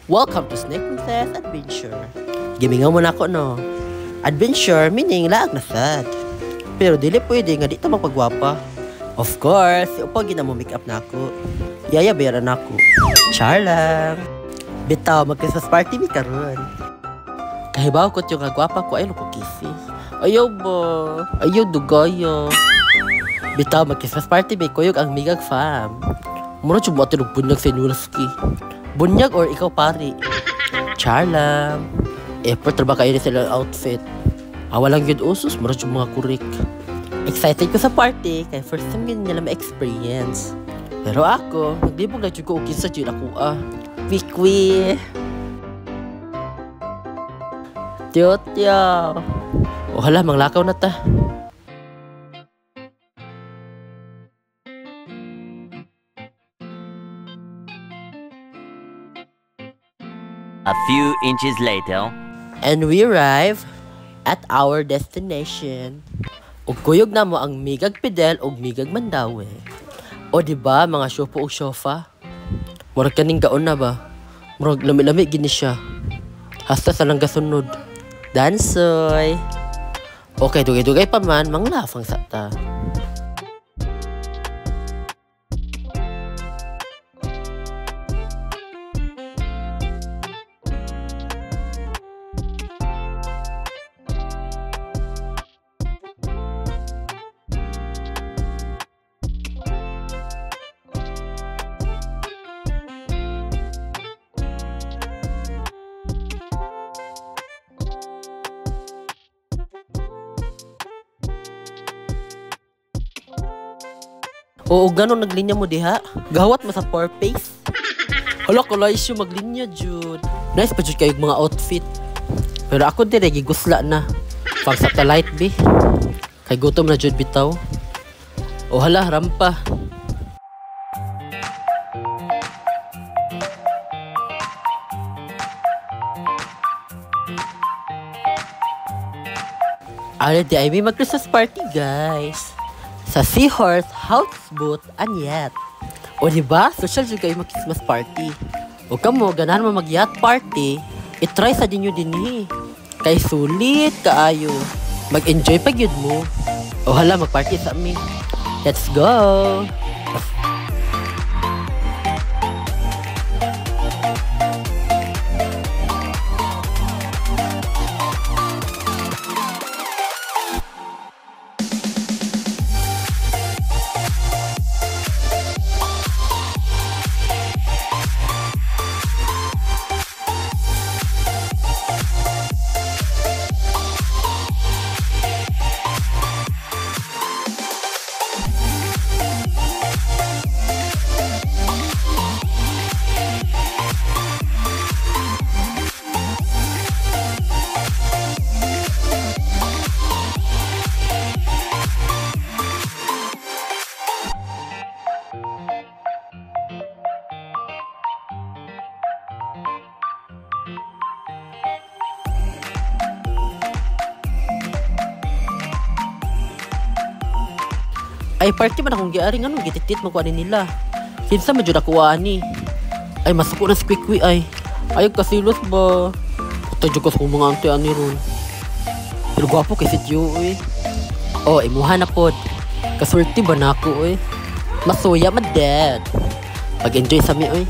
Welcome to Snake Princess Adventure. Gimingaw mo na ako, no? Adventure meaning laag na sad. Pero dili pwede nga di ta magpagwapa. Of course, si Upag na mo make up na ako. Yaya bayaran ako. Char lang. Bitaw, mag-Christmas party mi karon. Kahibaw ko yung agwapa ko ay ko kisi. Ayaw ba? Ayaw dugaya. Bitaw, mag-Christmas party mi kuyog ang migag fam. Muna siya buhatin og bunyag sa Inuruski. Bunyag or ikaw pari? Char lang. Effort ba kayo sila outfit? Walang yun usos, muna siya mga kurik. Excited ko sa party, kaya first time yun nila ma-experience. Pero ako, naglibog na ko ukis sa dyan ako Wikwi. Tiyotyo. O hala, manglakaw na ta. A few inches later. And we arrive at our destination. Ug kuyog na mo ang migag Pidel ug migag Mandawi. O diba mga syopo ug syofa? Murag kaning gaon na ba? Murag lami-lami gini siya. Hasta sa lang gasunod. Dansoy. Okay, dugay-dugay pa man, manglafang sakta. Oo, ganon naglinya mo diha. Gawat mo sa poor face. Hala, kulay siya maglinya, Jude. Nice pa, Jude, kayong mga outfit. Pero ako dire, gigusla na. Pag satellite, be. Kay gutom na, Jude, bitaw. O hala, rampa. Already, I may mag-Christmas party, guys. Sa Seahorse Houseboat Anyat. O diba, social dyan kayo mag-Christmas party. O kamo, ganahan mo mag-yacht party, itry sa dinyo dinhi. Kay sulit kaayo. Mag-enjoy pag yun mo. O hala, mag-party sa amin. Let's go! Ay, party man akong giaring ano, gititit magkuhanin nila. Kinsa man dyan ako ani. Ay, masuko na si Kwikwi ay. Ayog kasilos ba? Ito dyan ko sa mga ante ani ron. Pero gwapo kay si Diyo eh. Oh, imuha na pod. Kasurti ba na ako eh. Masuya madad. Pag-enjoy sa mi eh.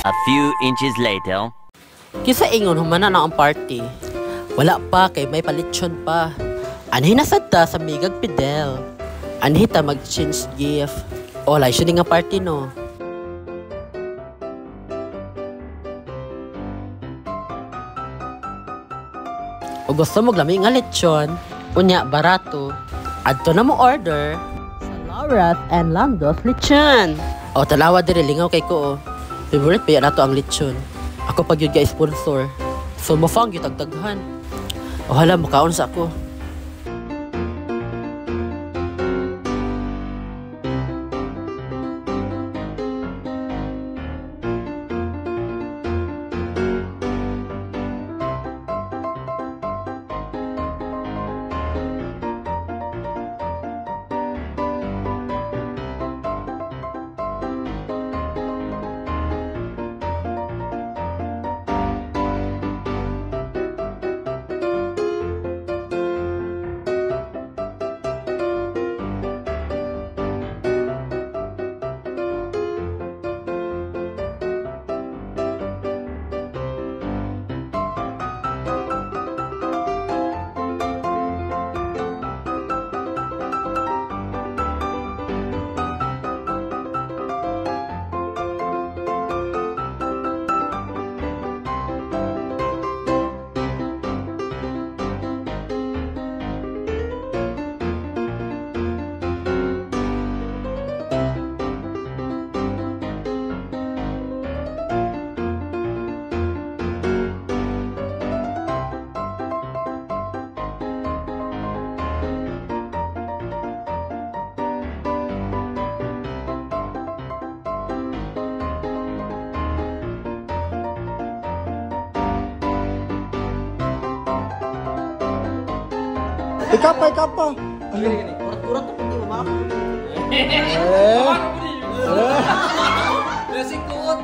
A few inches later. Kisa ingon humana na ang party. Wala pa kay may palitsyon pa. Anhi nasad ta sa migag Pidel. Anhi ta mag-change gift. O lay siya nga party no. O gusto mo lami nga lechon, unya barato. Adto na mo order sa Laura's and Lando's Lechon. O tanawa diri lingaw kay ko. Favorite pa yan nato ang lechon. Ako pag yun guys sponsor. So mafang yung tagtaghan. O hala, makaon sa ako. Ikapa. Ano? Urat-urat to pati mo mama. Sikut.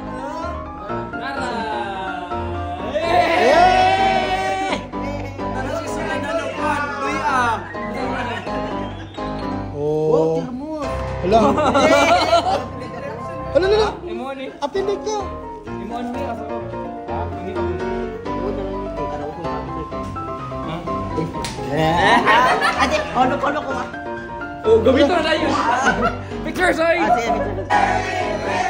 Nara. Nara si Sulay na lupan. Kuya. Oh. Hala. Hala. Imo ni. Apindig ka. Imo ni aso. Hindi ka. Ate, kono ko. Oh, gamiton na yun. Picture, sorry. Sige, picture.